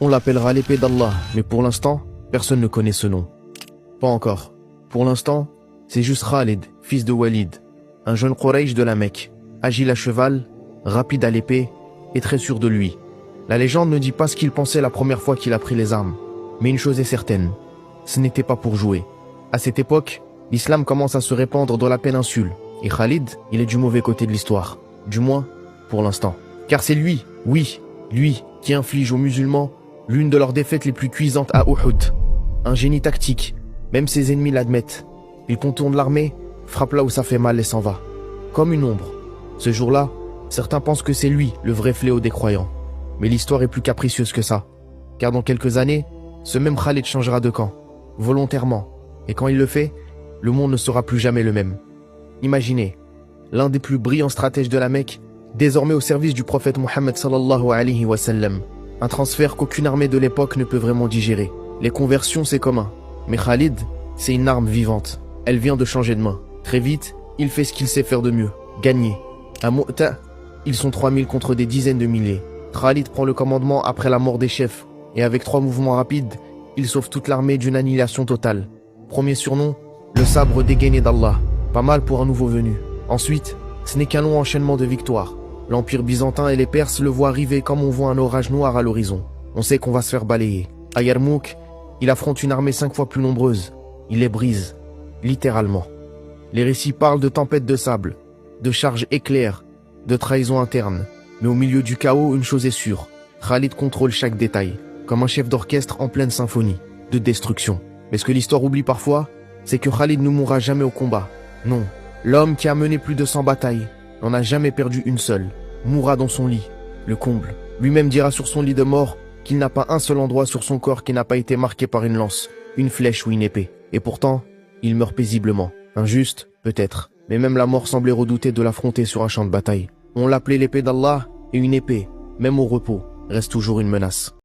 On l'appellera l'épée d'Allah, mais pour l'instant, personne ne connaît ce nom. Pas encore. Pour l'instant, c'est juste Khalid, fils de Walid, un jeune Quraysh de la Mecque, agile à cheval, rapide à l'épée et très sûr de lui. La légende ne dit pas ce qu'il pensait la première fois qu'il a pris les armes, mais une chose est certaine, ce n'était pas pour jouer. À cette époque, l'islam commence à se répandre dans la péninsule, et Khalid, il est du mauvais côté de l'histoire, du moins pour l'instant. Car c'est lui, oui, lui, qui inflige aux musulmans l'une de leurs défaites les plus cuisantes à Uhud. Un génie tactique, même ses ennemis l'admettent. Il contourne l'armée, frappe là où ça fait mal et s'en va. Comme une ombre. Ce jour-là, certains pensent que c'est lui, le vrai fléau des croyants. Mais l'histoire est plus capricieuse que ça. Car dans quelques années, ce même Khalid changera de camp, volontairement. Et quand il le fait, le monde ne sera plus jamais le même. Imaginez, l'un des plus brillants stratèges de la Mecque, désormais au service du prophète Mohammed sallallahu alayhi wa sallam. Un transfert qu'aucune armée de l'époque ne peut vraiment digérer. Les conversions, c'est commun. Mais Khalid, c'est une arme vivante. Elle vient de changer de main. Très vite, il fait ce qu'il sait faire de mieux. Gagner. À Mu'ta, ils sont 3000 contre des dizaines de milliers. Khalid prend le commandement après la mort des chefs. Et avec 3 mouvements rapides, il sauve toute l'armée d'une annihilation totale. Premier surnom, le sabre dégainé d'Allah. Pas mal pour un nouveau venu. Ensuite, ce n'est qu'un long enchaînement de victoires. L'Empire byzantin et les Perses le voient arriver comme on voit un orage noir à l'horizon. On sait qu'on va se faire balayer. À Yarmouk, il affronte une armée 5 fois plus nombreuse. Il les brise. Littéralement. Les récits parlent de tempêtes de sable, de charges éclairs, de trahisons internes. Mais au milieu du chaos, une chose est sûre. Khalid contrôle chaque détail, comme un chef d'orchestre en pleine symphonie, de destruction. Mais ce que l'histoire oublie parfois, c'est que Khalid ne mourra jamais au combat. Non. L'homme qui a mené plus de 100 batailles, n'en a jamais perdu une seule, mourra dans son lit, le comble. Lui-même dira sur son lit de mort qu'il n'a pas un seul endroit sur son corps qui n'a pas été marqué par une lance, une flèche ou une épée. Et pourtant, il meurt paisiblement. Injuste, peut-être. Mais même la mort semblait redouter de l'affronter sur un champ de bataille. On l'appelait l'épée d'Allah, et une épée, même au repos, reste toujours une menace.